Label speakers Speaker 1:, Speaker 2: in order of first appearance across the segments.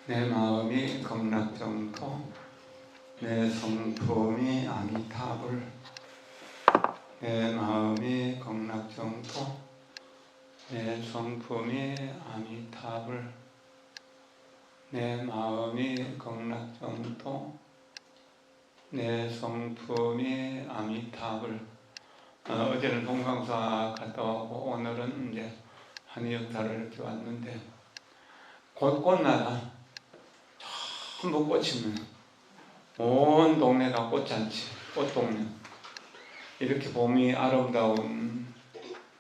Speaker 1: 내 마음이 극락정토, 내 성품이 아미타불. 내 마음이 극락정토, 내 성품이 아미타불. 내 마음이 극락정토, 내 성품이 아미타불. 어제는 동강사 갔다 오고 오늘은 이제 한의역사를 이렇게 왔는데, 곧 꽃나라 전부 꽃이면 온 동네가 꽃잔치, 꽃동네. 이렇게 봄이 아름다운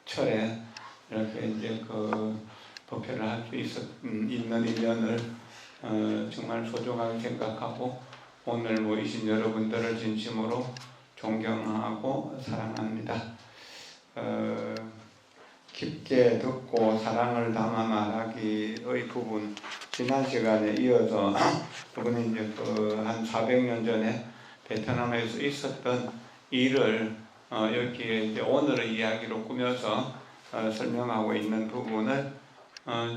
Speaker 1: 철에 이렇게 이제 법회를 할 수 있는 인연을 정말 소중하게 생각하고 오늘 모이신 여러분들을 진심으로 존경하고 사랑합니다. 깊게 듣고 사랑을 담아 말하기의 부분, 지난 시간에 이어서 그분이 이제 한 400년 전에 베트남에서 있었던 일을 여기에 이제 오늘의 이야기로 꾸며서 설명하고 있는 부분을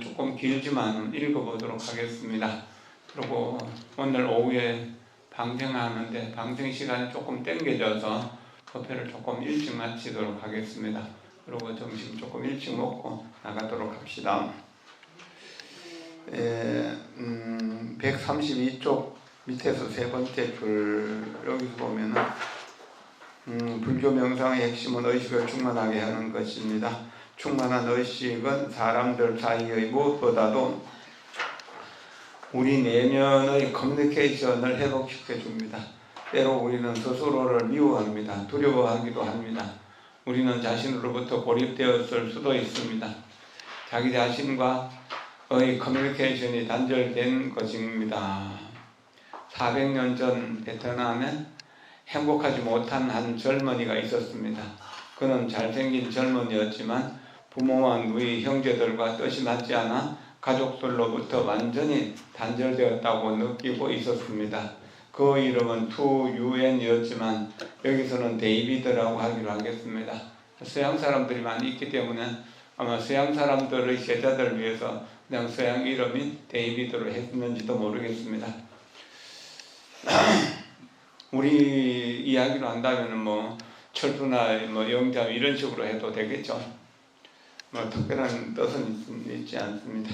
Speaker 1: 조금 길지만 읽어보도록 하겠습니다. 그리고 오늘 오후에 방생하는데 방생 시간이 조금 땡겨져서 법회를 조금 일찍 마치도록 하겠습니다. 그리고 점심 조금 일찍 먹고 나가도록 합시다. 132쪽 밑에서 세 번째 줄, 여기서 보면은 불교 명상의 핵심은 의식을 충만하게 하는 것입니다. 충만한 의식은 사람들 사이의 무엇보다도 우리 내면의 커뮤니케이션을 회복시켜 줍니다. 때로 우리는 스스로를 미워합니다. 두려워하기도 합니다. 우리는 자신으로부터 고립되었을 수도 있습니다. 자기 자신과의 커뮤니케이션이 단절된 것입니다. 400년 전 베트남에 행복하지 못한 한 젊은이가 있었습니다. 그는 잘생긴 젊은이였지만 부모와 누이, 형제들과 뜻이 맞지 않아 가족들로부터 완전히 단절되었다고 느끼고 있었습니다. 그 이름은 투유엔이었지만 여기서는 데이비드라고 하기로 하겠습니다. 서양 사람들이 많이 있기 때문에 아마 서양 사람들의 제자들을 위해서 그냥 서양 이름인 데이비드로 했는지도 모르겠습니다. 우리 이야기로 한다면 철수나 영자 이런 식으로 해도 되겠죠. 특별한 뜻은 있지 않습니다.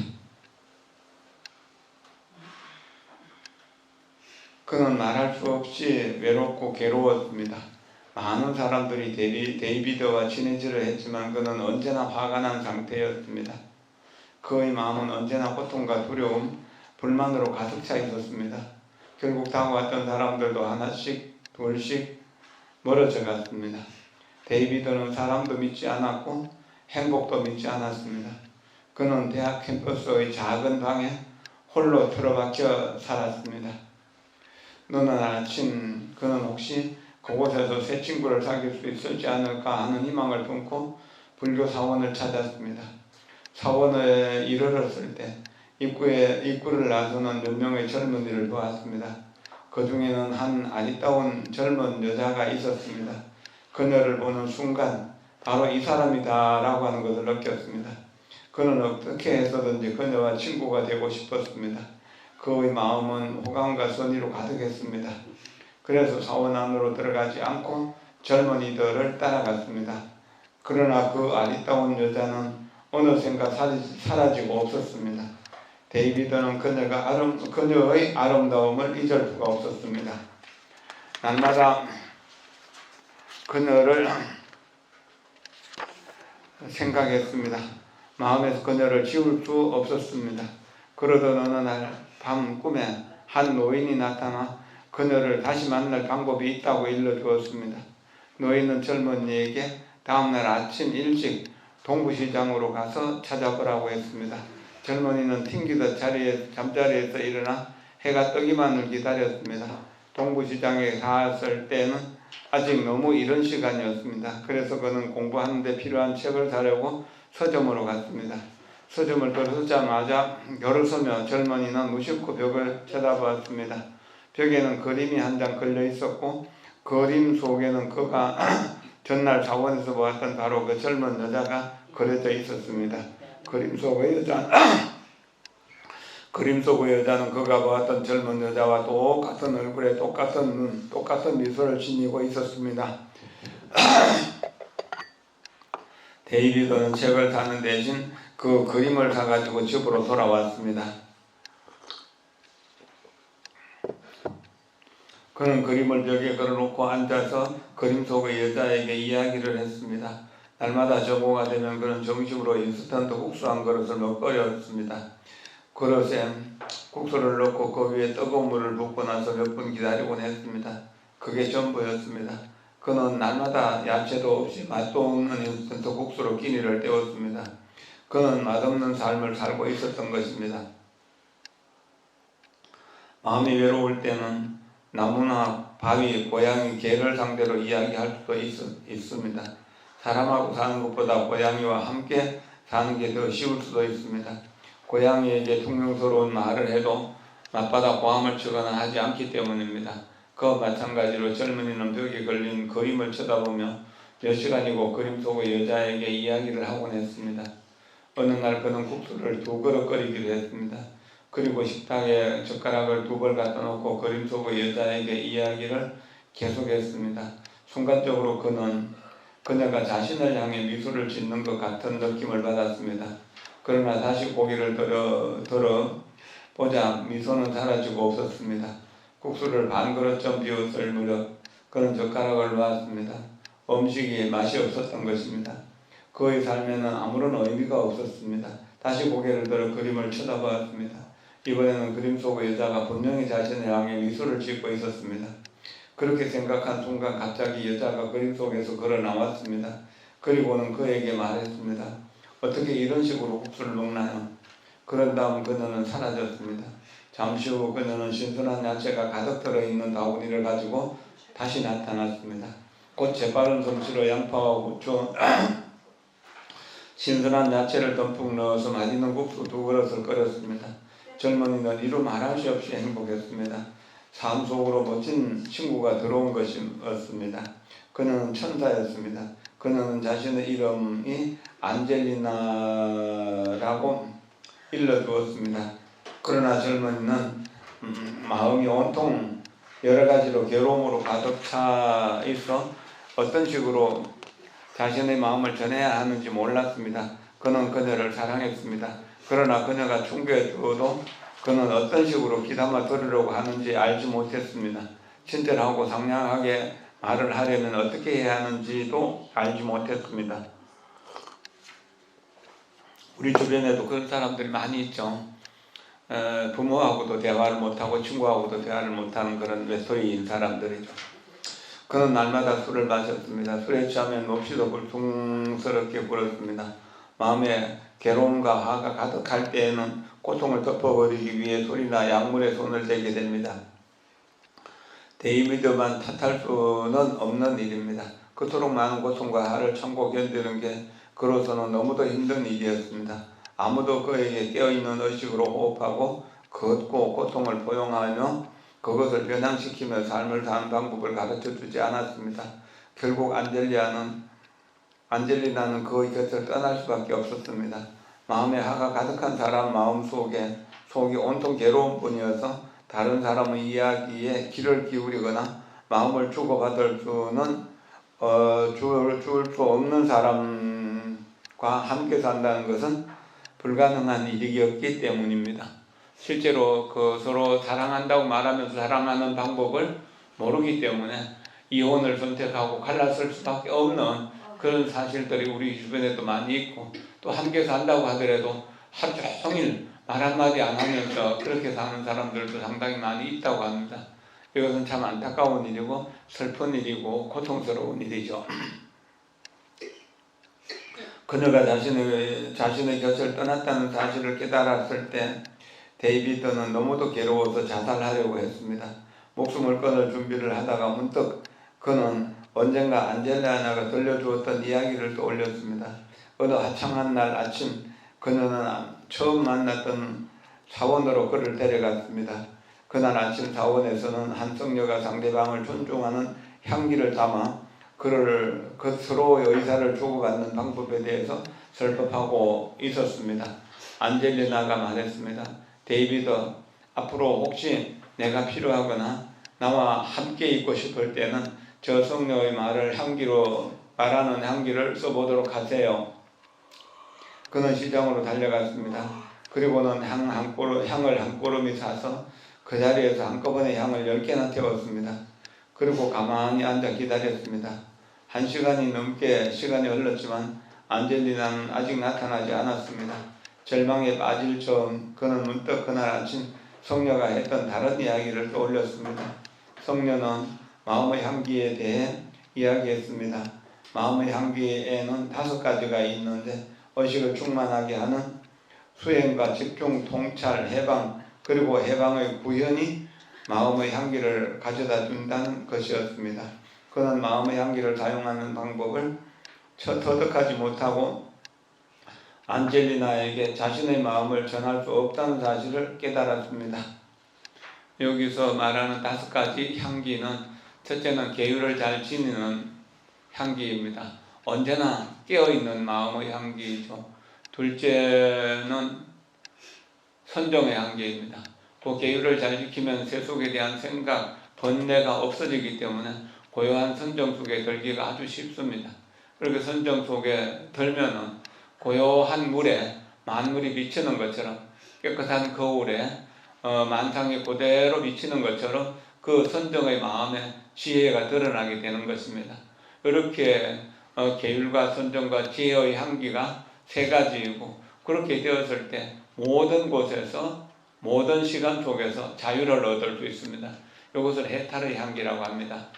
Speaker 1: 그는 말할 수 없이 외롭고 괴로웠습니다. 많은 사람들이 데이비드와 친해지려 했지만 그는 언제나 화가 난 상태였습니다. 그의 마음은 언제나 고통과 두려움, 불만으로 가득 차 있었습니다. 결국 다가왔던 사람들도 하나씩 둘씩 멀어져 갔습니다. 데이비드는 사람도 믿지 않았고 행복도 믿지 않았습니다. 그는 대학 캠퍼스의 작은 방에 홀로 틀어박혀 살았습니다. 어느 날 아침 그는 혹시 그곳에서 새 친구를 사귈 수 있을지 않을까 하는 희망을 품고 불교 사원을 찾았습니다. 사원에 이르렀을 때 입구를 나서는 몇 명의 젊은이를 보았습니다. 그 중에는 한 아리따운 젊은 여자가 있었습니다. 그녀를 보는 순간 바로 이 사람이다 라고 하는 것을 느꼈습니다. 그는 어떻게 해서든지 그녀와 친구가 되고 싶었습니다. 그의 마음은 호감과 선의로 가득했습니다. 그래서 사원 안으로 들어가지 않고 젊은이들을 따라갔습니다. 그러나 그 아리따운 여자는 어느샌가 사라지고 없었습니다. 데이비드는 그녀의 아름다움을 잊을 수가 없었습니다. 날마다 그녀를 생각했습니다. 마음에서 그녀를 지울 수 없었습니다. 그러던 어느 날 밤 꿈에 한 노인이 나타나 그녀를 다시 만날 방법이 있다고 일러주었습니다. 노인은 젊은이에게 다음날 아침 일찍 동부시장으로 가서 찾아보라고 했습니다. 젊은이는 튕기듯 잠자리에서 일어나 해가 뜨기만을 기다렸습니다. 동부시장에 갔을 때는 아직 너무 이른 시간이었습니다. 그래서 그는 공부하는 데 필요한 책을 사려고 서점으로 갔습니다. 서점을 들어서자마자 걸어서며 젊은이는 무심코 벽을 쳐다보았습니다. 벽에는 그림이 한 장 걸려 있었고 그림 속에는 그가 전날 사원에서 보았던 바로 그 젊은 여자가 그려져 있었습니다. 그림 속의 여자는 그림 속의 여자는 그가 보았던 젊은 여자와 똑같은 얼굴에 똑같은 눈, 똑같은 미소를 지니고 있었습니다. 데이비드는 책을 사는 대신 그 그림을 사가지고 집으로 돌아왔습니다. 그는 그림을 벽에 걸어놓고 앉아서 그림 속의 여자에게 이야기를 했습니다. 날마다 저녁가 되면 그는 점심으로 인스턴트 국수 한 그릇을 먹거렸습니다. 그릇에 국수를 넣고 그 위에 뜨거운 물을 붓고 나서 몇 분 기다리곤 했습니다. 그게 전부였습니다. 그는 날마다 야채도 없이 맛도 없는 인스턴트 국수로 끼니를 때웠습니다. 그는 맛없는 삶을 살고 있었던 것입니다. 마음이 외로울 때는 나무나 바위, 고양이, 개를 상대로 이야기할 수도 있습니다. 사람하고 사는 것보다 고양이와 함께 사는 게 더 쉬울 수도 있습니다. 고양이에게 퉁명스러운 말을 해도 맞받아 고함을 치거나 하지 않기 때문입니다. 그와 마찬가지로 젊은이는 벽에 걸린 그림을 쳐다보며 몇 시간이고 그림 속의 여자에게 이야기를 하곤 했습니다. 어느 날 그는 국수를 2그릇 끓이기로 했습니다. 그리고 식탁에 젓가락을 2벌 갖다 놓고 그림 속의 여자에게 이야기를 계속했습니다. 순간적으로 그녀가 자신을 향해 미소를 짓는 것 같은 느낌을 받았습니다. 그러나 다시 고개를 들어 보자 미소는 사라지고 없었습니다. 국수를 반 그릇쯤 비웠을 무렵 그는 젓가락을 놓았습니다. 음식이 맛이 없었던 것입니다. 그의 삶에는 아무런 의미가 없었습니다. 다시 고개를 들어 그림을 쳐다보았습니다. 이번에는 그림 속의 여자가 분명히 자신을 향해 미소를 짓고 있었습니다. 그렇게 생각한 순간 갑자기 여자가 그림 속에서 걸어 나왔습니다. 그리고는 그에게 말했습니다. 어떻게 이런 식으로 국수를 먹나요? 그런 다음 그녀는 사라졌습니다. 잠시 후 그녀는 신선한 야채가 가득 들어있는 바구니를 가지고 다시 나타났습니다. 곧 재빠른 솜씨로 양파와 후추, 신선한 야채를 듬뿍 넣어서 맛있는 국수 2그릇을 끓였습니다. 젊은이는 이루 말할 수 없이 행복했습니다. 삶 속으로 멋진 친구가 들어온 것이었습니다. 그녀는 천사였습니다. 그녀는 자신의 이름이 안젤리나라고 일러주었습니다. 그러나 젊은이는 마음이 온통 여러 가지로 괴로움으로 가득 차 있어 어떤 식으로 자신의 마음을 전해야 하는지 몰랐습니다. 그는 그녀를 사랑했습니다. 그러나 그녀가 충고해 주어도 그는 어떤 식으로 귀담아 들으려고 하는지 알지 못했습니다. 친절하고 상냥하게 말을 하려면 어떻게 해야 하는지도 알지 못했습니다. 우리 주변에도 그런 사람들이 많이 있죠. 부모하고도 대화를 못하고 친구하고도 대화를 못하는 그런 외톨이인 사람들이죠. 그는 날마다 술을 마셨습니다. 술에 취하면 몹시도 불통스럽게 굴었습니다. 마음에 괴로움과 화가 가득할 때에는 고통을 덮어버리기 위해 술이나 약물에 손을 대게 됩니다. 데이비드만 탓할 수는 없는 일입니다. 그토록 많은 고통과 화를 참고 견디는 게 그로서는 너무도 힘든 일이었습니다. 아무도 그에게 깨어있는 의식으로 호흡하고 걷고 고통을 포용하며 그것을 변형시키며 삶을 사는 방법을 가르쳐주지 않았습니다. 결국 안젤리나는 그의 곁을 떠날 수밖에 없었습니다. 마음에 화가 가득한 사람 마음 속이 온통 괴로움뿐이어서 다른 사람의 이야기에 귀를 기울이거나 마음을 주고받을 수는 줄 수 없는 사람과 함께 산다는 것은 불가능한 일이었기 때문입니다. 실제로 서로 사랑한다고 말하면서 사랑하는 방법을 모르기 때문에 이혼을 선택하고 갈랐을 수밖에 없는 그런 사실들이 우리 주변에도 많이 있고, 또 함께 산다고 하더라도 하루 종일 말 한마디 안 하면서 그렇게 사는 사람들도 상당히 많이 있다고 합니다. 이것은 참 안타까운 일이고 슬픈 일이고 고통스러운 일이죠. 그녀가 자신의 곁을 떠났다는 사실을 깨달았을 때 데이비드는 너무도 괴로워서 자살하려고 했습니다. 목숨을 끊을 준비를 하다가 문득 그는 언젠가 안젤리나가 들려주었던 이야기를 떠올렸습니다. 어느 화창한 날 아침 그녀는 처음 만났던 사원으로 그를 데려갔습니다. 그날 아침 사원에서는 한 성녀가 상대방을 존중하는 향기를 담아 서로의 의사를 주고받는 방법에 대해서 설법하고 있었습니다. 안젤리나가 말했습니다. 데이비드 앞으로 혹시 내가 필요하거나 나와 함께 있고 싶을 때는 저 성령의 말을 말하는 향기를 써보도록 하세요. 그는 시장으로 달려갔습니다. 그리고는 향을 한 꼬름이 사서 그 자리에서 한꺼번에 향을 10개나 태웠습니다. 그리고 가만히 앉아 기다렸습니다. 1시간이 넘게 시간이 흘렀지만 안젤리나는 아직 나타나지 않았습니다. 절망에 빠질 즈음 그는 문득 그날 아침 성녀가 했던 다른 이야기를 떠올렸습니다. 성녀는 마음의 향기에 대해 이야기했습니다. 마음의 향기에는 5가지가 있는데 의식을 충만하게 하는 수행과 집중, 통찰, 해방, 그리고 해방의 구현이 마음의 향기를 가져다 준다는 것이었습니다. 그는 마음의 향기를 사용하는 방법을 터득하지 못하고 안젤리나에게 자신의 마음을 전할 수 없다는 사실을 깨달았습니다. 여기서 말하는 5가지 향기는 첫째는 계율을 잘 지니는 향기입니다. 언제나 깨어있는 마음의 향기이죠. 둘째는 선정의 향기입니다. 그 계율을 잘 지키면 세속에 대한 생각, 번뇌가 없어지기 때문에 고요한 선정 속에 들기가 아주 쉽습니다. 그렇게 선정 속에 들면은 고요한 물에 만물이 비치는 것처럼, 깨끗한 거울에 만상이 그대로 비치는 것처럼 그 선정의 마음에 지혜가 드러나게 되는 것입니다. 이렇게 계율과 선정과 지혜의 향기가 3가지이고, 그렇게 되었을 때 모든 곳에서 모든 시간 속에서 자유를 얻을 수 있습니다. 이것을 해탈의 향기라고 합니다.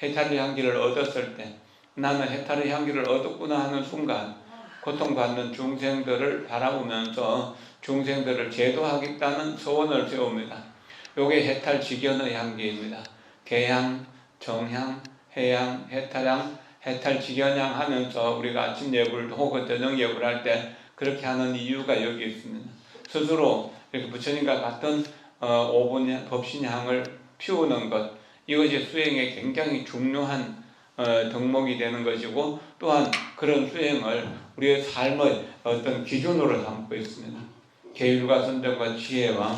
Speaker 1: 해탈의 향기를 얻었을 때 나는 해탈의 향기를 얻었구나 하는 순간 고통받는 중생들을 바라보면서 중생들을 제도하겠다는 소원을 세웁니다. 이게 해탈 직연의 향기입니다. 개향, 정향, 해향, 해탈향, 해탈 직연향 하면서 우리가 아침 예불 혹은 저녁 예불 할 때 그렇게 하는 이유가 여기 있습니다. 스스로 이렇게 부처님과 같은 5분 법신향을 피우는 것, 이것이 수행에 굉장히 중요한 덕목이 되는 것이고, 또한 그런 수행을 우리의 삶의 어떤 기준으로 삼고 있습니다. 계율과 선정과 지혜와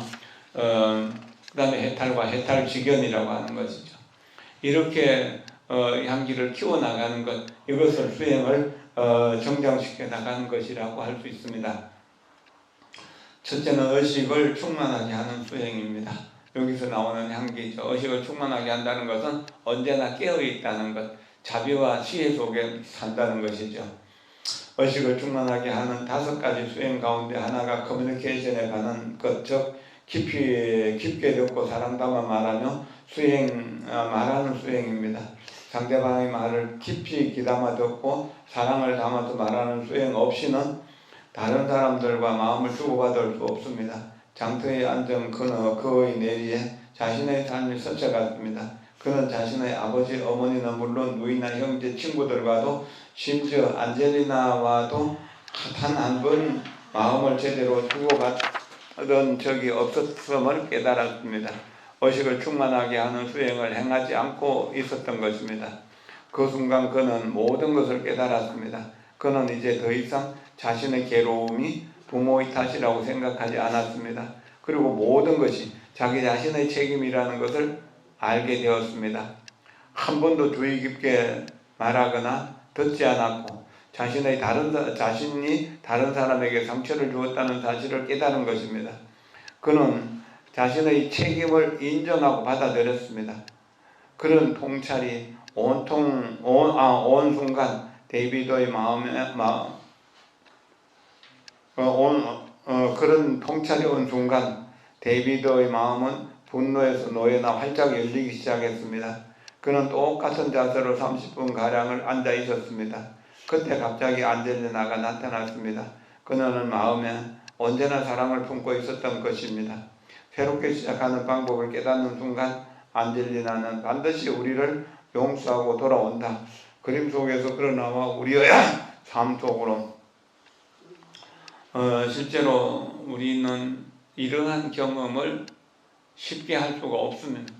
Speaker 1: 그 다음에 해탈과 해탈직연이라고 하는 것이죠. 이렇게 향기를 키워나가는 것, 이것을 수행을 정장시켜 나가는 것이라고 할 수 있습니다. 첫째는 의식을 충만하게 하는 수행입니다. 여기서 나오는 향기죠. 의식을 충만하게 한다는 것은 언제나 깨어있다는 것, 자비와 지혜 속에 산다는 것이죠. 의식을 충만하게 하는 5가지 수행 가운데 하나가 커뮤니케이션에 관한 것, 즉 깊게 듣고 사랑 담아 말하며 말하는 수행입니다. 상대방의 말을 깊이 귀담아 듣고 사랑을 담아서 말하는 수행 없이는 다른 사람들과 마음을 주고받을 수 없습니다. 장터에 앉은 그의 내리에 자신의 삶이 스쳐갔습니다. 그는 자신의 아버지, 어머니는 물론 누이나 형제, 친구들과도 심지어 안젤리나와도 단 한 번 마음을 제대로 주고받은 적이 없었음을 깨달았습니다. 의식을 충만하게 하는 수행을 행하지 않고 있었던 것입니다. 그 순간 그는 모든 것을 깨달았습니다. 그는 이제 더 이상 자신의 괴로움이 부모의 탓이라고 생각하지 않았습니다. 그리고 모든 것이 자기 자신의 책임이라는 것을 알게 되었습니다. 한 번도 주의 깊게 말하거나 듣지 않았고 자신이 다른 사람에게 상처를 주었다는 사실을 깨달은 것입니다. 그는 자신의 책임을 인정하고 받아들였습니다. 그런 통찰이 온 순간 데이비드의 그런 통찰이 온 순간 데이비드의 마음은 분노에서 노예나 활짝 열리기 시작했습니다. 그는 똑같은 자세로 30분가량을 앉아 있었습니다. 그때 갑자기 안젤리나가 나타났습니다. 그녀는 마음에 언제나 사랑을 품고 있었던 것입니다. 새롭게 시작하는 방법을 깨닫는 순간 안젤리나는 반드시 우리를 용서하고 돌아온다. 그림 속에서 끌어나와 우리의 삶 속으로. 실제로 우리는 이러한 경험을 쉽게 할 수가 없습니다.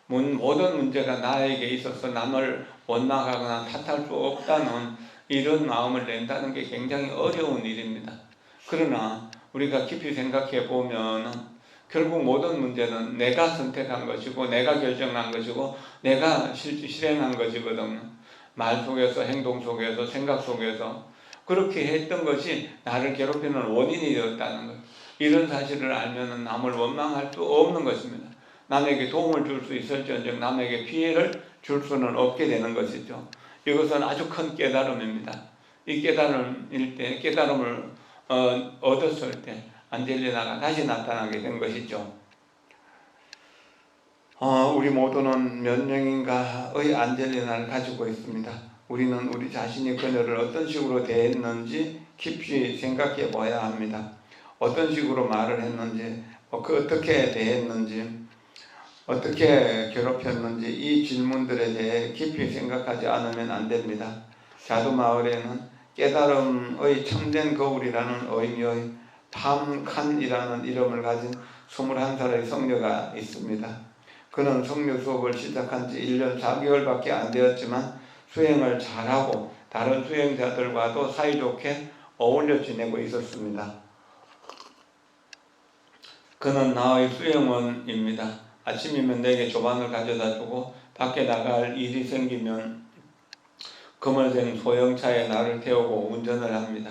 Speaker 1: 모든 문제가 나에게 있어서 남을 원망하거나 탓할 수 없다는 이런 마음을 낸다는 게 굉장히 어려운 일입니다. 그러나 우리가 깊이 생각해 보면 결국 모든 문제는 내가 선택한 것이고 내가 결정한 것이고 내가 실행한 것이거든요. 말 속에서, 행동 속에서, 생각 속에서 그렇게 했던 것이 나를 괴롭히는 원인이 되었다는 것. 이런 사실을 알면 남을 원망할 수 없는 것입니다. 남에게 도움을 줄 수 있을지언정 남에게 피해를 줄 수는 없게 되는 것이죠. 이것은 아주 큰 깨달음입니다. 이 깨달음을 얻었을 때 안젤리나가 다시 나타나게 된 것이죠. 우리 모두는 몇 명인가의 안젤리나를 가지고 있습니다. 우리는 우리 자신이 그녀를 어떤 식으로 대했는지 깊이 생각해 봐야 합니다. 어떤 식으로 말을 했는지, 어떻게 대했는지, 어떻게 괴롭혔는지 이 질문들에 대해 깊이 생각하지 않으면 안 됩니다. 자두마을에는 깨달음의 참된 거울이라는 의미의 탐칸이라는 이름을 가진 21살의 성녀가 있습니다. 그는 성녀 수업을 시작한 지 1년 4개월밖에 안 되었지만 수행을 잘하고 다른 수행자들과도 사이좋게 어울려 지내고 있었습니다. 그는 나의 수행원입니다. 아침이면 내게 조반을 가져다 주고 밖에 나갈 일이 생기면 검은색 소형차에 나를 태우고 운전을 합니다.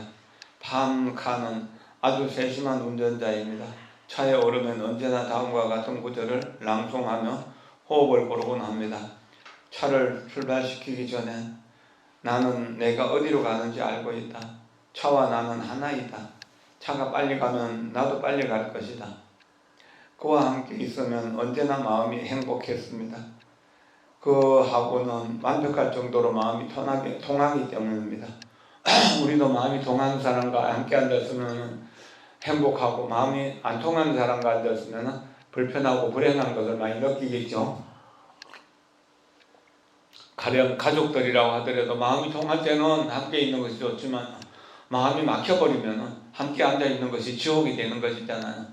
Speaker 1: 팜카는 아주 세심한 운전자입니다. 차에 오르면 언제나 다음과 같은 구절을 朗송하며 호흡을 고르곤 합니다. 차를 출발시키기 전에 나는 내가 어디로 가는지 알고 있다. 차와 나는 하나이다. 차가 빨리 가면 나도 빨리 갈 것이다. 그와 함께 있으면 언제나 마음이 행복했습니다. 그하고는 완벽할 정도로 마음이 통하기 때문입니다. 우리도 마음이 통하는 사람과 함께 앉았으면 행복하고 마음이 안 통하는 사람과 앉았으면 불편하고 불행한 것을 많이 느끼겠죠. 가령 가족들이라고 하더라도 마음이 통할 때는 함께 있는 것이 좋지만 마음이 막혀버리면 함께 앉아있는 것이 지옥이 되는 것이잖아요.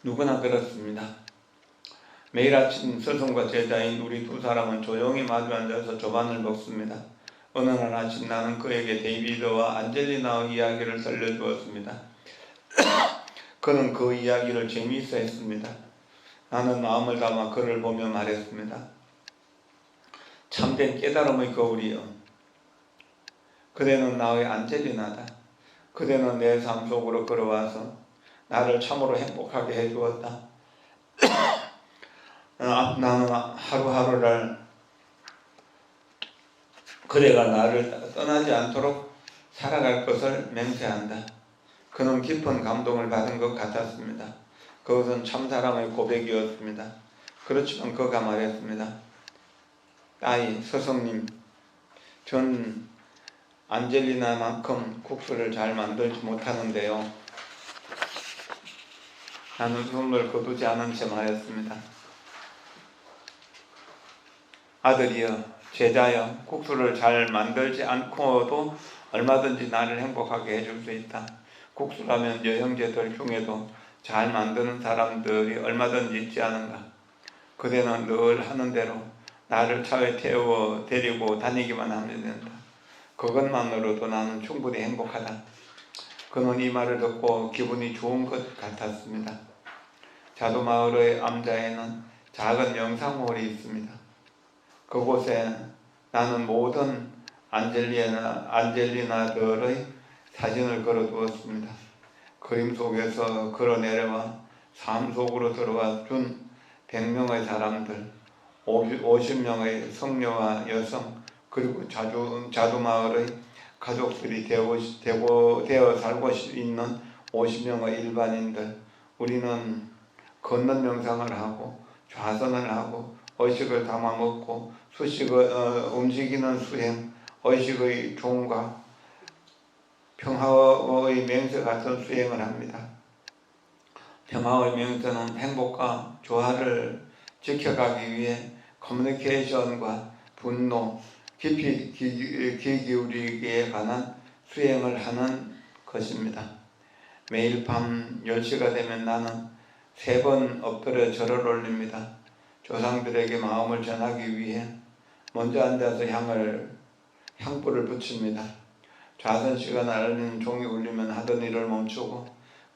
Speaker 1: 누구나 그렇습니다. 매일 아침 스승과 제자인 우리 두 사람은 조용히 마주 앉아서 조반을 먹습니다. 어느 날 아침 나는 그에게 데이비드와 안젤리나의 이야기를 들려주었습니다. 그는 그 이야기를 재미있어 했습니다. 나는 마음을 담아 그를 보며 말했습니다. 참된 깨달음의 거울이여. 그대는 나의 안젤리나다. 그대는 내 삶 속으로 걸어와서 나를 참으로 행복하게 해주었다. 나는 하루하루를 그대가 나를 떠나지 않도록 살아갈 것을 맹세한다. 그는 깊은 감동을 받은 것 같았습니다. 그것은 참사랑의 고백이었습니다. 그렇지만 그가 말했습니다. 딸이 스승님, 전 안젤리나만큼 국수를 잘 만들지 못하는데요. 나는 숨을 거두지 않은 채 말했습니다. 아들이여, 제자여, 국수를 잘 만들지 않고도 얼마든지 나를 행복하게 해줄 수 있다. 국수라면 여형제들 중에도 잘 만드는 사람들이 얼마든지 있지 않은가. 그대는 늘 하는 대로 나를 차에 태워 데리고 다니기만 하면 된다. 그것만으로도 나는 충분히 행복하다. 그는 이 말을 듣고 기분이 좋은 것 같았습니다. 자두마을의 암자에는 작은 영상홀이 있습니다. 그곳에 나는 모든 안젤리나들의 사진을 걸어두었습니다. 그림 속에서 걸어내려와 삶 속으로 들어와 준 100명의 사람들, 50명의 성녀와 여성, 그리고 자두마을의 가족들이 되어 살고 있는 50명의 일반인들. 우리는 걷는 명상을 하고 좌선을 하고 의식을 담아 먹고 움직이는 수행, 의식의 종과 평화의 맹세 같은 수행을 합니다. 평화의 맹세는 행복과 조화를 지켜가기 위해 커뮤니케이션과 분노, 깊이 귀 기울이기에 관한 수행을 하는 것입니다. 매일 밤 10시가 되면 나는 3번 엎드려 절을 올립니다. 조상들에게 마음을 전하기 위해 먼저 앉아서 향불을 붙입니다. 좌선 시간을 알리는 종이 울리면 하던 일을 멈추고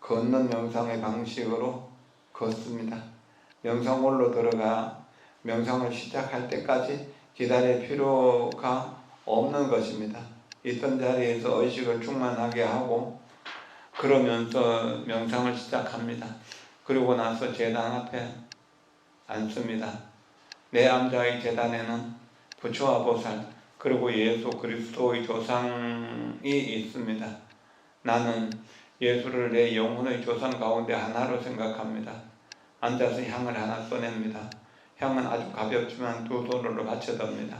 Speaker 1: 걷는 명상의 방식으로 걷습니다. 명상홀로 들어가 명상을 시작할 때까지 기다릴 필요가 없는 것입니다. 있던 자리에서 의식을 충만하게 하고 그러면서 명상을 시작합니다. 그리고 나서 제단 앞에 앉습니다. 내 암자의 제단에는 부처와 보살 그리고 예수 그리스도의 조상이 있습니다. 나는 예수를 내 영혼의 조상 가운데 하나로 생각합니다. 앉아서 향을 하나 꺼냅니다. 향은 아주 가볍지만 두 손으로 받쳐듭니다.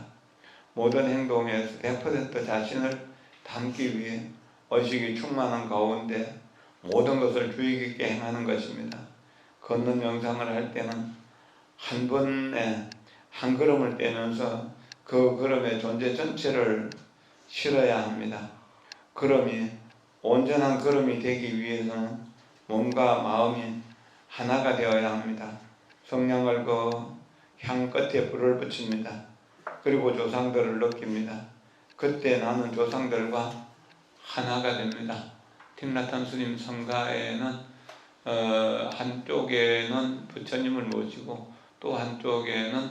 Speaker 1: 모든 행동에서 100% 자신을 담기 위해 의식이 충만한 가운데 모든 것을 주의 깊게 행하는 것입니다. 걷는 명상을 할 때는 한 번에 한 걸음을 떼면서 그 걸음의 존재 전체를 실어야 합니다. 걸음이 온전한 걸음이 되기 위해서는 몸과 마음이 하나가 되어야 합니다. 성냥을 그 향 끝에 불을 붙입니다. 그리고 조상들을 느낍니다. 그때 나는 조상들과 하나가 됩니다. 틱나탄 스님 성가에는 한쪽에는 부처님을 모시고 또 한쪽에는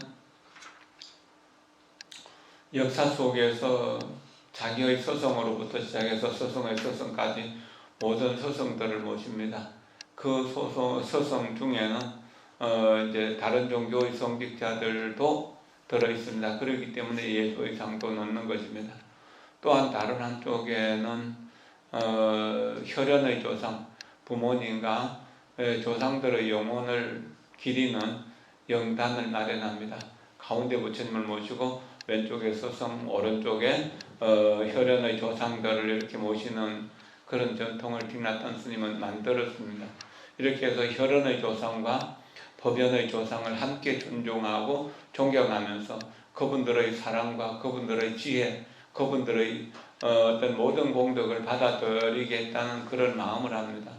Speaker 1: 역사 속에서 자기의 서성으로부터 시작해서 서성의 서성까지 모든 서성들을 모십니다. 그 서성 중에는 이제 다른 종교의 성직자들도 들어 있습니다. 그렇기 때문에 예수의 상도 넣는 것입니다. 또한 다른 한쪽에는 혈연의 조상, 부모님과 조상들의 영혼을 기리는 영단을 마련합니다. 가운데 부처님을 모시고 왼쪽에 서성, 오른쪽에 혈연의 조상들을 이렇게 모시는 그런 전통을 틱나탄 스님은 만들었습니다. 이렇게 해서 혈연의 조상과 법연의 조상을 함께 존중하고 존경하면서 그분들의 사랑과 그분들의 지혜, 그분들의 어떤 모든 공덕을 받아들이겠다는 그런 마음을 합니다.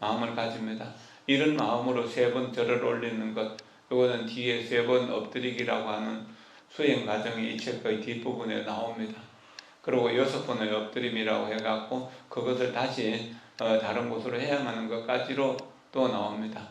Speaker 1: 마음을 가집니다. 이런 마음으로 3번 절을 올리는 것, 이거는 뒤에 3번 엎드리기라고 하는 수행 과정이 이 책의 뒷부분에 나옵니다. 그리고 6번의 엎드림이라고 해갖고 그것을 다시 다른 곳으로 해야 하는 것까지로 또 나옵니다.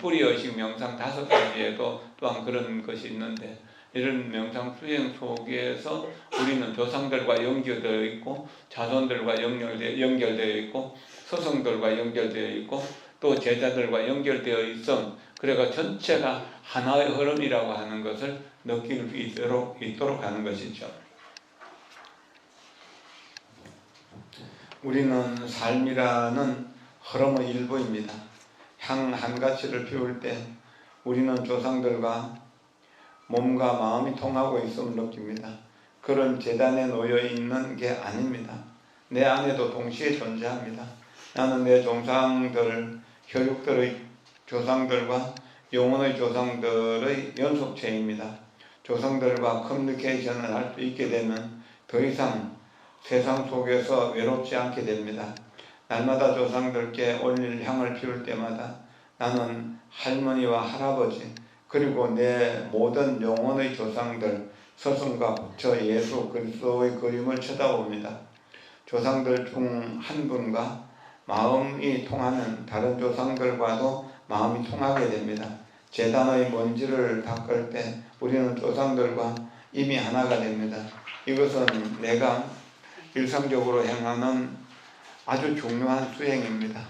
Speaker 1: 뿌리의식 명상 5가지에도 또한 그런 것이 있는데 이런 명상 수행 속에서 우리는 조상들과 연결되어 있고 자손들과 연결되어 있고 서성들과 연결되어 있고 또 제자들과 연결되어 있어 그래가 전체가 하나의 흐름이라고 하는 것을 느낄 수 있도록 하는 것이죠. 우리는 삶이라는 흐름의 일부입니다. 향 한 가지를 피울 때 우리는 조상들과 몸과 마음이 통하고 있음을 느낍니다. 그런 재단에 놓여 있는 게 아닙니다. 내 안에도 동시에 존재합니다. 나는 내 조상들, 혈육들의 조상들과 영혼의 조상들의 연속체입니다. 조상들과 커뮤니케이션을 할 수 있게 되면 더 이상 세상 속에서 외롭지 않게 됩니다. 날마다 조상들께 올릴 향을 피울 때마다 나는 할머니와 할아버지 그리고 내 모든 영혼의 조상들 서성과 부처 예수 그리스도의 그림을 쳐다봅니다. 조상들 중 한 분과 마음이 통하면 다른 조상들과도 마음이 통하게 됩니다. 제단의 먼지를 닦을 때 우리는 조상들과 이미 하나가 됩니다. 이것은 내가 일상적으로 행하는 아주 중요한 수행입니다.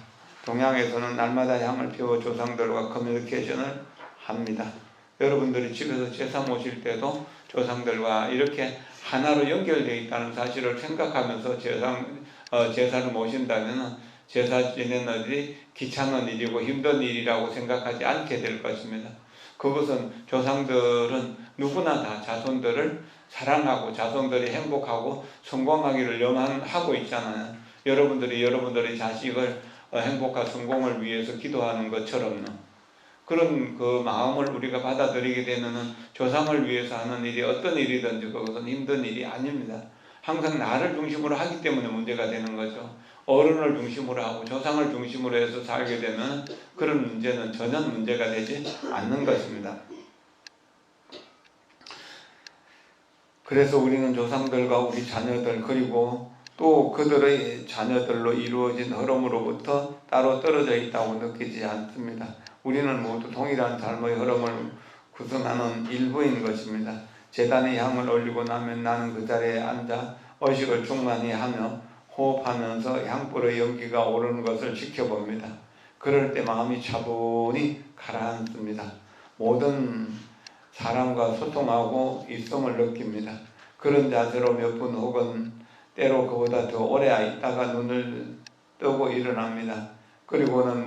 Speaker 1: 동양에서는 날마다 향을 피워 조상들과 커뮤니케이션을 합니다. 여러분들이 집에서 제사 모실 때도 조상들과 이렇게 하나로 연결되어 있다는 사실을 생각하면서 제사를 모신다면 제사 지내는 일이 귀찮은 일이고 힘든 일이라고 생각하지 않게 될 것입니다. 그것은 조상들은 누구나 다 자손들을 사랑하고 자손들이 행복하고 성공하기를 염원하고 있잖아요. 여러분들이 여러분들의 자식을 행복한 성공을 위해서 기도하는 것처럼 그런 그 마음을 우리가 받아들이게 되면 조상을 위해서 하는 일이 어떤 일이든지 그것은 힘든 일이 아닙니다. 항상 나를 중심으로 하기 때문에 문제가 되는 거죠. 어른을 중심으로 하고 조상을 중심으로 해서 살게 되면 그런 문제는 전혀 문제가 되지 않는 것입니다. 그래서 우리는 조상들과 우리 자녀들 그리고 또 그들의 자녀들로 이루어진 흐름으로부터 따로 떨어져 있다고 느끼지 않습니다. 우리는 모두 동일한 삶의 흐름을 구성하는 일부인 것입니다. 제단에 향을 올리고 나면 나는 그 자리에 앉아 의식을 충만히 하며 호흡하면서 향불의 연기가 오르는 것을 지켜봅니다. 그럴 때 마음이 차분히 가라앉습니다. 모든 사람과 소통하고 있음을 느낍니다. 그런 자세로 몇 분 혹은 때로 그보다 더 오래 있다가 눈을 뜨고 일어납니다. 그리고는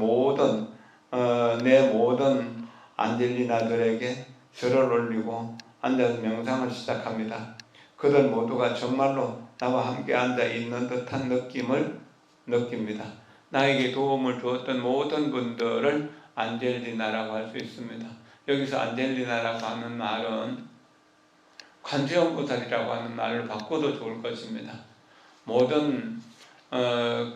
Speaker 1: 내 모든 안젤리나들에게 절을 올리고 앉아서 명상을 시작합니다. 그들 모두가 정말로 나와 함께 앉아 있는 듯한 느낌을 느낍니다. 나에게 도움을 주었던 모든 분들을 안젤리나라고 할 수 있습니다. 여기서 안젤리나라고 하는 말은 관세음보살이라고 하는 말을 바꿔도 좋을 것입니다. 모든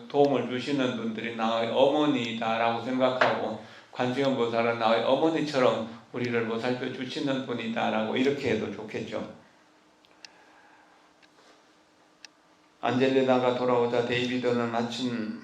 Speaker 1: 도움을 주시는 분들이 나의 어머니다라고 생각하고 관세음보살은 나의 어머니처럼 우리를 보살펴 주시는 분이다라고 이렇게 해도 좋겠죠. 안젤리나가 돌아오자 데이비드는 마침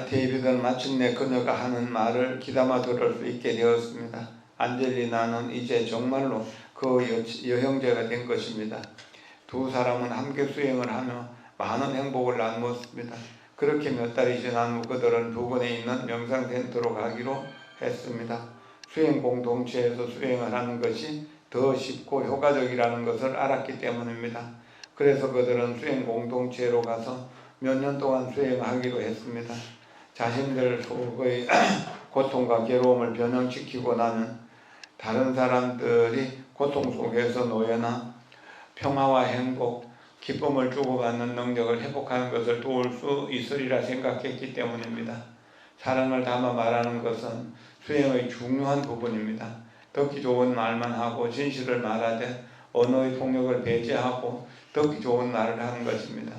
Speaker 1: 데이비드는 마침내 그녀가 하는 말을 귀담아 들을 수 있게 되었습니다. 안젤리나는 이제 정말로 그 여형제가 된 것입니다. 두 사람은 함께 수행을 하며 많은 행복을 나누었습니다. 그렇게 몇 달이 지난 후 그들은 부근에 있는 명상센터로 가기로 했습니다. 수행 공동체에서 수행을 하는 것이 더 쉽고 효과적이라는 것을 알았기 때문입니다. 그래서 그들은 수행 공동체로 가서 몇 년 동안 수행하기로 했습니다. 자신들 속의 고통과 괴로움을 변형시키고 나면 다른 사람들이 고통 속에서 놓여나 평화와 행복, 기쁨을 주고받는 능력을 회복하는 것을 도울 수 있으리라 생각했기 때문입니다. 사랑을 담아 말하는 것은 수행의 중요한 부분입니다. 듣기 좋은 말만 하고 진실을 말하되 언어의 폭력을 배제하고 듣기 좋은 말을 하는 것입니다.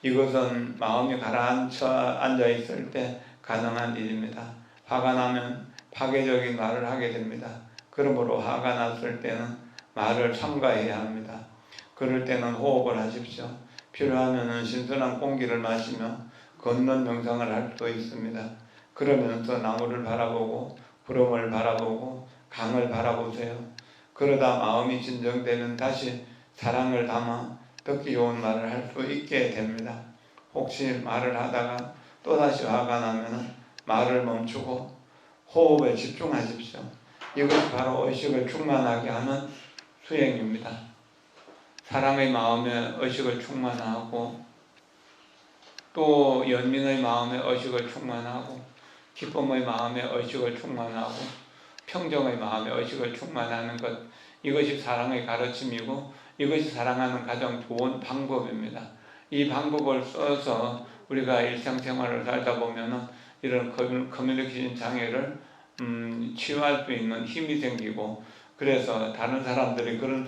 Speaker 1: 이것은 마음이 가라앉아 있을 때 가능한 일입니다. 화가 나면 파괴적인 말을 하게 됩니다. 그러므로 화가 났을 때는 말을 삼가해야 합니다. 그럴 때는 호흡을 하십시오. 필요하면 신선한 공기를 마시며 걷는 명상을 할 수도 있습니다. 그러면서 나무를 바라보고 구름을 바라보고 강을 바라보세요. 그러다 마음이 진정되면 다시 사랑을 담아 듣기 좋은 말을 할 수 있게 됩니다. 혹시 말을 하다가 또다시 화가 나면 말을 멈추고 호흡에 집중하십시오. 이것이 바로 의식을 충만하게 하는 수행입니다. 사랑의 마음에 의식을 충만하고 또 연민의 마음에 의식을 충만하고 기쁨의 마음에 의식을 충만하고 평정의 마음에 의식을 충만하는 것, 이것이 사랑의 가르침이고 이것이 사랑하는 가장 좋은 방법입니다. 이 방법을 써서 우리가 일상생활을 살다 보면 이런 커뮤니케이션 장애를 치유할 수 있는 힘이 생기고, 그래서 다른 사람들이 그런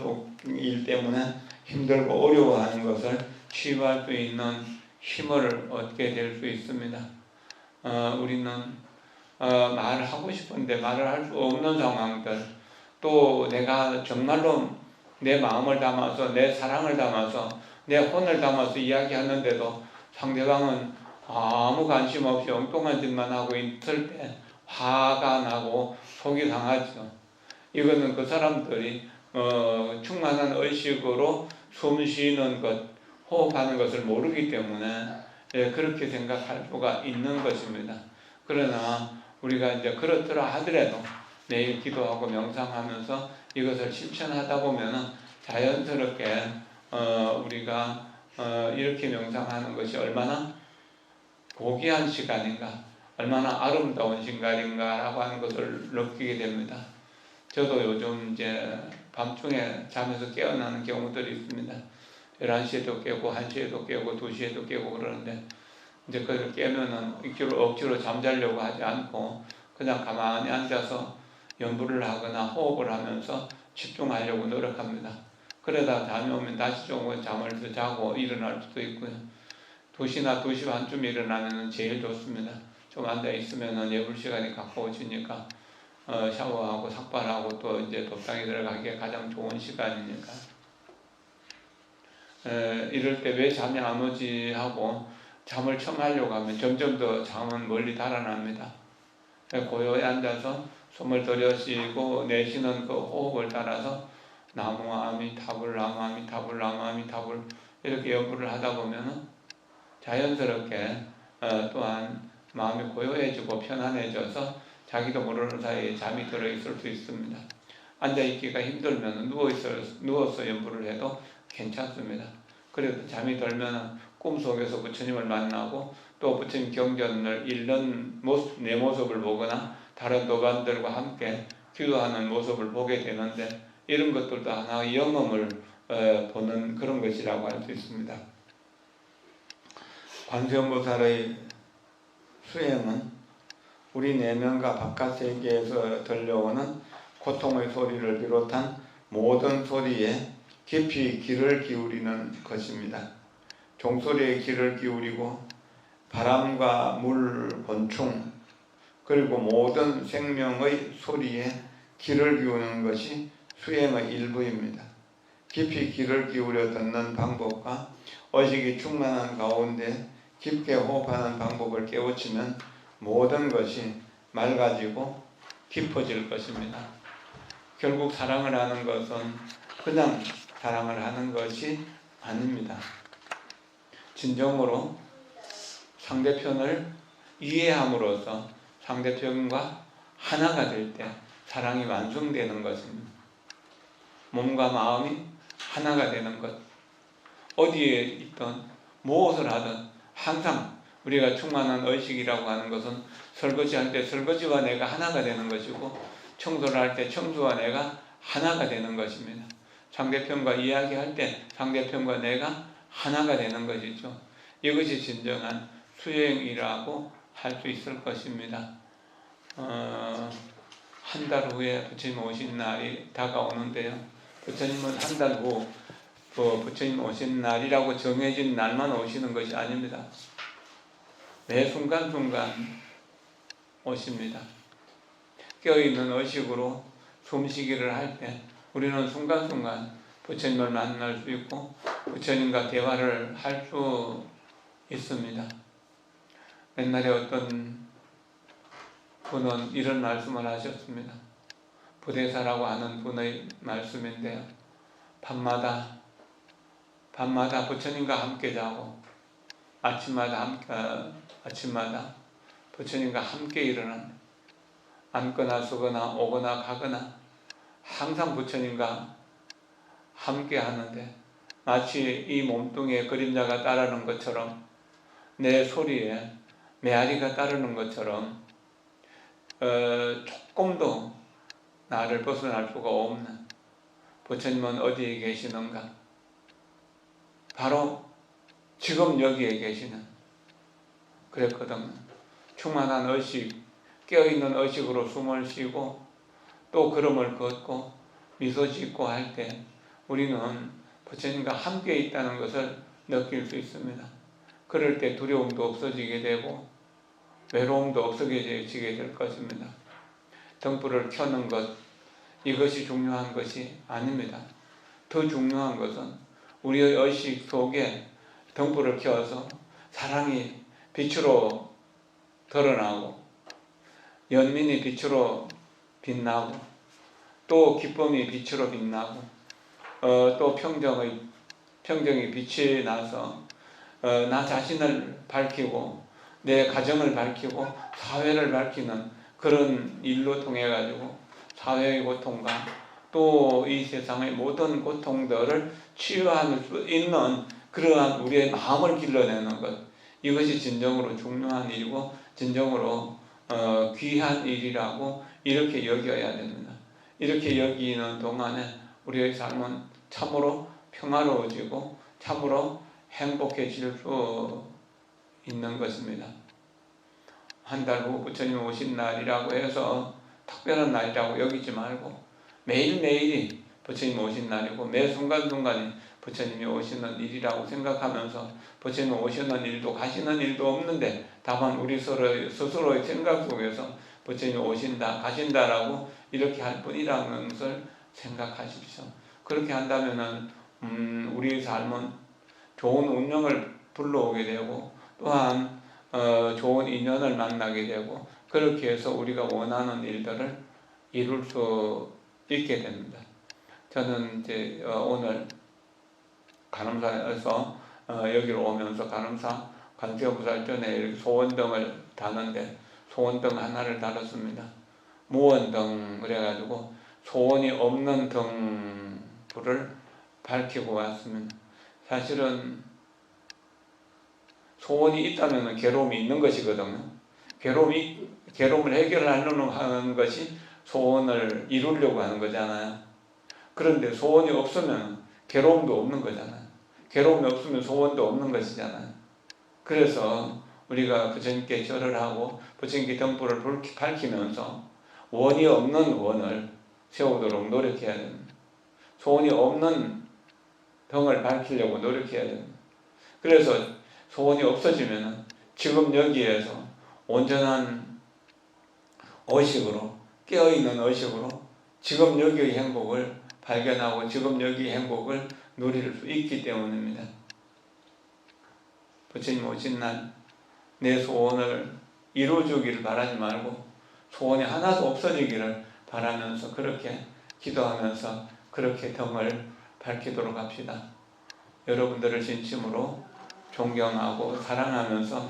Speaker 1: 일 때문에 힘들고 어려워하는 것을 치유할 수 있는 힘을 얻게 될 수 있습니다. 우리는 말하고 싶은데 말을 할 수 없는 상황들, 또 내가 정말로 내 마음을 담아서 내 사랑을 담아서 내 혼을 담아서 이야기하는데도 상대방은 아무 관심 없이 엉뚱한 짓만 하고 있을 때 화가 나고 속이 상하죠. 이거는 그 사람들이 충만한 의식으로 숨 쉬는 것, 호흡하는 것을 모르기 때문에 그렇게 생각할 수가 있는 것입니다. 그러나 우리가 이제 그렇더라 하더라도 매일 기도하고 명상하면서 이것을 실천하다 보면은 자연스럽게 우리가 이렇게 명상하는 것이 얼마나 고귀한 시간인가, 얼마나 아름다운 시간인가라고 하는 것을 느끼게 됩니다. 저도 요즘 이제 밤중에 잠에서 깨어나는 경우들이 있습니다. 11시에도 깨고 1시에도 깨고 2시에도 깨고 그러는데, 이제 그걸 깨면은 억지로 잠자려고 하지 않고 그냥 가만히 앉아서 연불을 하거나 호흡을 하면서 집중하려고 노력합니다. 그러다 잠이 오면 다시 조금 잠을 더 자고 일어날 수도 있고요. 2시나 2시 반쯤 일어나면 제일 좋습니다. 좀 앉아 있으면은 예불 시간이 가까워지니까 샤워하고 삭발하고 또 이제 법당에 들어가기에 가장 좋은 시간이니까 이럴 때 왜 잠이 안 오지 하고 잠을 청하려고 하면 점점 더 잠은 멀리 달아납니다. 고요히 앉아서 숨을 들여쉬고 내쉬는 그 호흡을 따라서 나무 아미타불 나무 아미타불 나무 아미타불 이렇게 연구를 하다 보면은 자연스럽게 또한 마음이 고요해지고 편안해져서 자기도 모르는 사이에 잠이 들어있을 수 있습니다. 앉아있기가 힘들면 누워서 연구를 해도 괜찮습니다. 그래도 잠이 들면 꿈속에서 부처님을 만나고 또 부처님 경전을 읽는 내 모습을 보거나 다른 도반들과 함께 기도하는 모습을 보게 되는데 이런 것들도 하나의 영험을 보는 그런 것이라고 할 수 있습니다. 관세음보살의 수행은 우리 내면과 바깥 세계에서 들려오는 고통의 소리를 비롯한 모든 소리에 깊이 귀를 기울이는 것입니다. 종소리에 귀를 기울이고 바람과 물, 곤충 그리고 모든 생명의 소리에 귀를 기울이는 것이 수행의 일부입니다. 깊이 귀를 기울여 듣는 방법과 의식이 충만한 가운데 깊게 호흡하는 방법을 깨우치면 모든 것이 맑아지고 깊어질 것입니다. 결국 사랑을 하는 것은 그냥 사랑을 하는 것이 아닙니다. 진정으로 상대편을 이해함으로써 상대편과 하나가 될 때 사랑이 완성되는 것입니다. 몸과 마음이 하나가 되는 것. 어디에 있든 무엇을 하든 항상 우리가 충만한 의식이라고 하는 것은 설거지할 때 설거지와 내가 하나가 되는 것이고 청소를 할 때 청소와 내가 하나가 되는 것입니다. 상대편과 이야기할 때 상대편과 내가 하나가 되는 것이죠. 이것이 진정한 수행이라고 할 수 있을 것입니다. 한 달 후에 부처님 오신 날이 다가오는데요. 부처님은 한 달 후 부처님 오신 날이라고 정해진 날만 오시는 것이 아닙니다. 매 순간순간 오십니다. 깨어있는 의식으로 숨쉬기를 할 때 우리는 순간순간 부처님을 만날 수 있고 부처님과 대화를 할 수 있습니다. 옛날에 어떤 분은 이런 말씀을 하셨습니다. 부대사라고 하는 분의 말씀인데요. 밤마다 부처님과 함께 자고 아침마다 부처님과 함께 일어나는 앉거나 서거나 오거나 가거나 항상 부처님과 함께 하는데 마치 이 몸뚱이에 그림자가 따르는 것처럼 내 소리에 메아리가 따르는 것처럼 조금도 나를 벗어날 수가 없는 부처님은 어디에 계시는가? 바로 지금 여기에 계시는 그랬거든요. 충만한 의식, 깨어있는 의식으로 숨을 쉬고 또 걸음을 걷고 미소 짓고 할 때 우리는 부처님과 함께 있다는 것을 느낄 수 있습니다. 그럴 때 두려움도 없어지게 되고 외로움도 없어지게 될 것입니다. 등불을 켜는 것, 이것이 중요한 것이 아닙니다. 더 중요한 것은 우리의 의식 속에 등불을 켜서 사랑이 빛으로 드러나고 연민이 빛으로 빛나고 또 기쁨이 빛으로 빛나고 또 평정이 빛이 나서 나 자신을 밝히고 내 가정을 밝히고 사회를 밝히는 그런 일로 통해 가지고 사회의 고통과 또 이 세상의 모든 고통들을 치유할 수 있는 그러한 우리의 마음을 길러내는 것, 이것이 진정으로 중요한 일이고 진정으로 귀한 일이라고 이렇게 여겨야 됩니다. 이렇게 여기는 동안에 우리의 삶은 참으로 평화로워지고 참으로 행복해질 수 있는 것입니다. 한 달 후 부처님 오신 날이라고 해서 특별한 날이라고 여기지 말고 매일매일이 부처님 오신 날이고 매 순간순간이 부처님이 오시는 일이라고 생각하면서 부처님이 오시는 일도 가시는 일도 없는데 다만 우리 스스로의 생각 속에서 부처님이 오신다 가신다라고 이렇게 할 뿐이라는 것을 생각하십시오. 그렇게 한다면은 우리의 삶은 좋은 운명을 불러오게 되고 또한 좋은 인연을 만나게 되고 그렇게 해서 우리가 원하는 일들을 이룰 수 있게 됩니다. 저는 이제 오늘 간암사에서 여기로 오면서 간암사 관세음보살전에 소원등을 다는데 소원등 하나를 달았습니다. 무원등 그래가지고 소원이 없는 등 불을 밝히고 왔습니다. 사실은 소원이 있다면 괴로움이 있는 것이거든요. 괴로움을 해결하려고 하는 것이 소원을 이루려고 하는 거잖아요. 그런데 소원이 없으면 괴로움도 없는 거잖아요. 괴로움이 없으면 소원도 없는 것이잖아요. 그래서 우리가 부처님께 절을 하고 부처님께 등불을 밝히면서 원이 없는 원을 세우도록 노력해야 됩니다. 소원이 없는 등을 밝히려고 노력해야 됩니다. 그래서 소원이 없어지면 지금 여기에서 온전한 의식으로 깨어있는 의식으로 지금 여기의 행복을 발견하고 지금 여기의 행복을 누릴 수 있기 때문입니다. 부처님 오신 날 내 소원을 이루어주기를 바라지 말고 소원이 하나도 없어지기를 바라면서 그렇게 기도하면서 그렇게 등을 밝히도록 합시다. 여러분들을 진심으로 존경하고 사랑하면서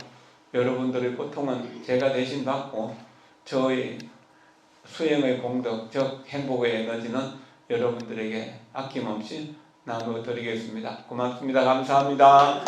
Speaker 1: 여러분들의 고통은 제가 대신 받고 저의 수행의 공덕, 즉 행복의 에너지는 여러분들에게 아낌없이 나누어 드리겠습니다. 고맙습니다. 감사합니다.